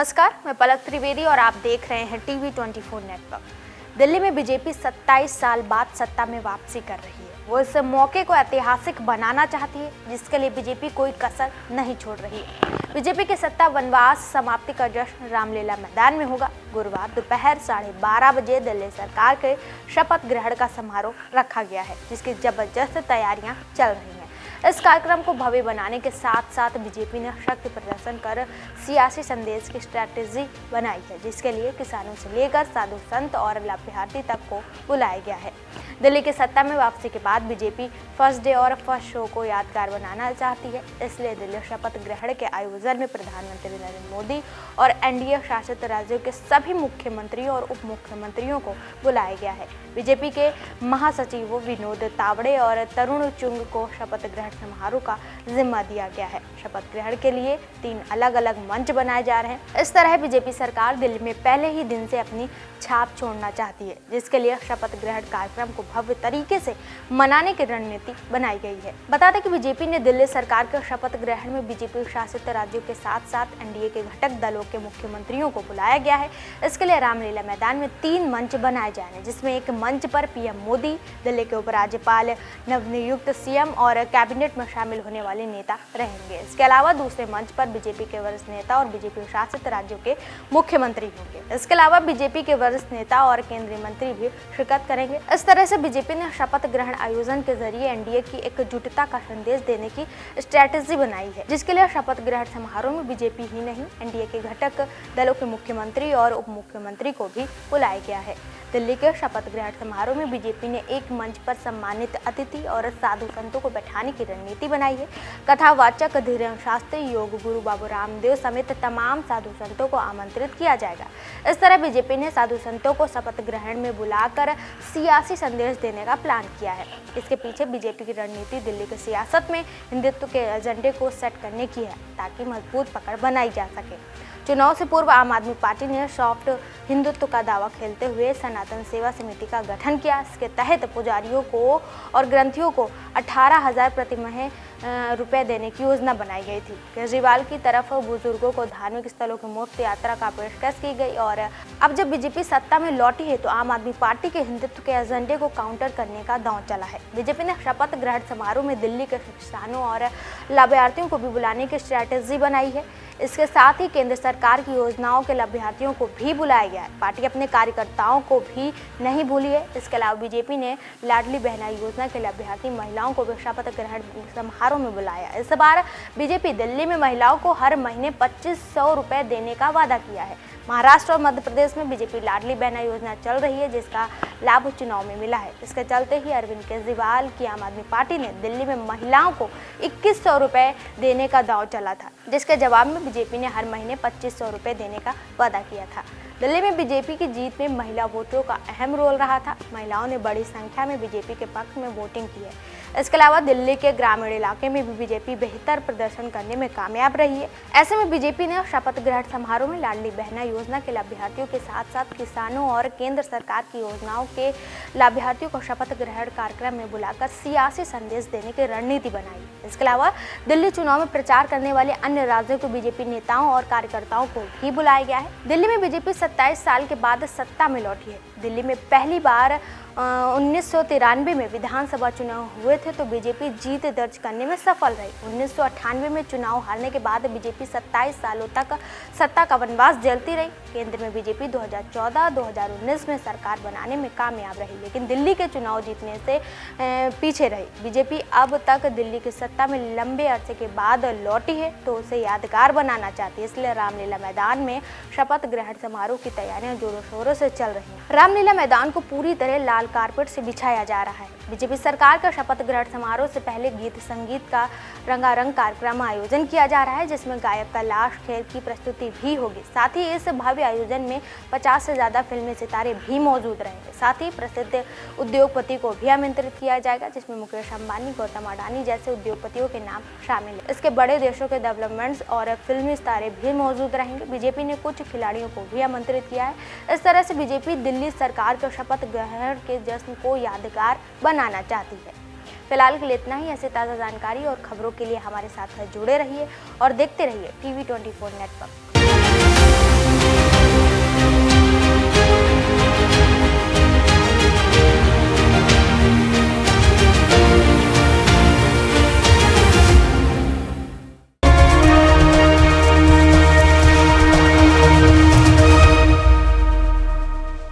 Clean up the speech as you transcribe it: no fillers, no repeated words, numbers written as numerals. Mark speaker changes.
Speaker 1: नमस्कार, मैं पलक त्रिवेदी और आप देख रहे हैं टीवी 24 नेटवर्क। दिल्ली में बीजेपी 27 साल बाद सत्ता में वापसी कर रही है। वो इस मौके को ऐतिहासिक बनाना चाहती है, जिसके लिए बीजेपी कोई कसर नहीं छोड़ रही है। बीजेपी के सत्ता वनवास समाप्ति का जश्न रामलीला मैदान में होगा। गुरुवार दोपहर 12:30 बजे दिल्ली सरकार के शपथ ग्रहण का समारोह रखा गया है, जिसकी जबरदस्त तैयारियां चल रही हैं। इस कार्यक्रम को भव्य बनाने के साथ साथ बीजेपी ने शक्ति प्रदर्शन कर सियासी संदेश की स्ट्रैटेजी बनाई है, जिसके लिए किसानों से लेकर साधु संत और लाभार्थी तक को बुलाया गया है। दिल्ली की सत्ता में वापसी के बाद बीजेपी फर्स्ट डे और फर्स्ट शो को यादगार बनाना चाहती है। इसलिए दिल्ली शपथ ग्रहण के आयोजन में प्रधानमंत्री नरेंद्र मोदी और एनडीए शासित राज्यों के सभी मुख्यमंत्रियों और उप मुख्यमंत्रियों को बुलाया गया है। बीजेपी के महासचिवों विनोद तावड़े और तरुण चुंग को शपथ ग्रहण समारोह का जिम्मा दिया गया है। शपथ ग्रहण के लिए 3 अलग अलग मंच बनाए जा रहे हैं। इस तरह बीजेपी सरकार दिल्ली में पहले ही दिन से अपनी छाप छोड़ना चाहती है, जिसके लिए शपथ ग्रहण कार्यक्रम को भव्य तरीके से मनाने की रणनीति बनाई गई है। बता दें कि बीजेपी ने दिल्ली सरकार के शपथ ग्रहण में बीजेपी शासित राज्यों के साथ साथ एनडीए के घटक दलों के मुख्यमंत्रियों को बुलाया गया है। इसके लिए रामलीला मैदान में 3 मंच बनाए जा रहे हैं, जिसमें एक मंच पर पीएम मोदी, दिल्ली के उपराज्यपाल, नवनियुक्त सीएम और कैबिनेट में शामिल होने वाले नेता रहेंगे। इसके अलावा दूसरे मंच पर बीजेपी के वरिष्ठ नेता और बीजेपी शासित राज्यों के मुख्यमंत्री होंगे। इसके अलावा बीजेपी के वरिष्ठ नेता और केंद्रीय मंत्री भी शिरकत करेंगे। इस तरह से बीजेपी ने शपथ ग्रहण आयोजन के जरिए एनडीए की एकजुटता का संदेश देने की स्ट्रैटेजी बनाई है, जिसके लिए शपथ ग्रहण समारोह में बीजेपी ही नहीं, एनडीए के घटक दलों के मुख्यमंत्री और उप मुख्यमंत्री को भी बुलाया गया है। दिल्ली के शपथ ग्रहण समारोह में बीजेपी ने एक मंच पर सम्मानित अतिथि और साधु संतों को बैठाने की रणनीति बनाई है। कथावाचक धीरेन्द्र शास्त्री, योग गुरु बाबू रामदेव समेत तमाम साधु संतों को आमंत्रित किया जाएगा। इस तरह बीजेपी ने साधु संतों को शपथ ग्रहण में बुलाकर सियासी संदेश देने का प्लान किया है। इसके पीछे बीजेपी की रणनीति दिल्ली की सियासत में हिंदुत्व के एजेंडे को सेट करने की है, ताकि मजबूत पकड़ बनाई जा सके। चुनाव से पूर्व आम आदमी पार्टी ने सॉफ्ट हिंदुत्व का दावा खेलते हुए सनातन सेवा समिति का गठन किया। इसके तहत पुजारियों को और ग्रंथियों को 18,000 प्रति माह रुपए देने की योजना बनाई गई थी। केजरीवाल की तरफ बुजुर्गों को धार्मिक स्थलों की मुफ्त यात्रा का पेशकश की गई। और अब जब बीजेपी सत्ता में लौटी है, तो आम आदमी पार्टी के हिंदुत्व के एजेंडे को काउंटर करने का दांव चला है। बीजेपी ने शपथ ग्रहण समारोह में दिल्ली के किसानों और लाभार्थियों को भी बुलाने की स्ट्रैटेजी बनाई है। इसके साथ ही केंद्र सरकार की योजनाओं के लाभार्थियों को भी बुलाया गया है। पार्टी अपने कार्यकर्ताओं को भी नहीं भूली है। इसके अलावा बीजेपी ने लाडली बहना योजना के लाभार्थी महिलाओं को भी शपथ ग्रहण समारोह में बुलाया। इस बार बीजेपी दिल्ली में महिलाओं को हर महीने 2500 रुपए देने का वादा किया है। महाराष्ट्र और मध्य प्रदेश में बीजेपी लाडली बहना योजना चल रही है, जिसका लाभ चुनाव में मिला है। इसके चलते ही अरविंद केजरीवाल की आम आदमी पार्टी ने दिल्ली में महिलाओं को 2100 रुपए देने का दांव चला था, जिसके जवाब में बीजेपी ने हर महीने 2500 रुपए देने का वादा किया था। दिल्ली में बीजेपी की जीत में महिला वोटरों का अहम रोल रहा था। महिलाओं ने बड़ी संख्या में बीजेपी के पक्ष में वोटिंग की है। इसके अलावा दिल्ली के ग्रामीण इलाके में भी बीजेपी बेहतर प्रदर्शन करने में कामयाब रही है। ऐसे में बीजेपी ने शपथ ग्रहण समारोह में लाडली बहना योजना के लाभार्थियों के साथ साथ किसानों और केंद्र सरकार की योजनाओं के लाभार्थियों को शपथ ग्रहण कार्यक्रम में बुलाकर सियासी संदेश देने की रणनीति बनाई। इसके अलावा दिल्ली चुनाव में प्रचार करने वाले अन्य राज्यों के बीजेपी नेताओं और कार्यकर्ताओं को भी बुलाया गया है। दिल्ली में बीजेपी 27 साल के बाद सत्ता में लौटी है। दिल्ली में पहली बार 1993 में विधानसभा चुनाव हुए थे, तो बीजेपी जीत दर्ज करने में सफल रही। 1998 में चुनाव हारने के बाद बीजेपी 27 सालों तक सत्ता का वनवास झेलती रही। केंद्र में बीजेपी 2014-2019 में सरकार बनाने में कामयाब रही, लेकिन दिल्ली के चुनाव जीतने से पीछे रही। बीजेपी अब तक दिल्ली की सत्ता में लंबे अरसे के बाद लौटी है, तो उसे यादगार बनाना चाहती है। इसलिए रामलीला मैदान में शपथ ग्रहण समारोह की तैयारियां जोरों शोरों से चल रही हैं। रामलीला मैदान को पूरी तरह लाल कारपेट से बिछाया जा रहा है। बीजेपी सरकार का शपथ ग्रहण समारोह से पहले गीत संगीत का रंगारंग कार्यक्रम आयोजन किया जा रहा है, जिसमें गायक कैलाश खेर की प्रस्तुति भी होगी। साथ ही इस भव्य आयोजन में 50 से ज्यादा फिल्मी सितारे भी मौजूद रहेंगे। साथ ही प्रसिद्ध उद्योगपति को भी आमंत्रित किया जाएगा, जिसमें मुकेश अंबानी, गौतम अडानी जैसे उद्योगपतियों के नाम शामिल है। इसके बड़े देशों के डेवलपमेंट्स और फिल्मी सितारे भी मौजूद रहेंगे। बीजेपी ने कुछ खिलाड़ियों को भी आमंत्रित किया है। इस तरह से बीजेपी दिल्ली सरकार के शपथ ग्रहण के जश्न को यादगार बनाना चाहती है। फिलहाल के लिए इतना ही। ऐसे ताज़ा जानकारी और खबरों के लिए हमारे साथ जुड़े रहिए और देखते रहिए टीवी 24 नेटवर्क।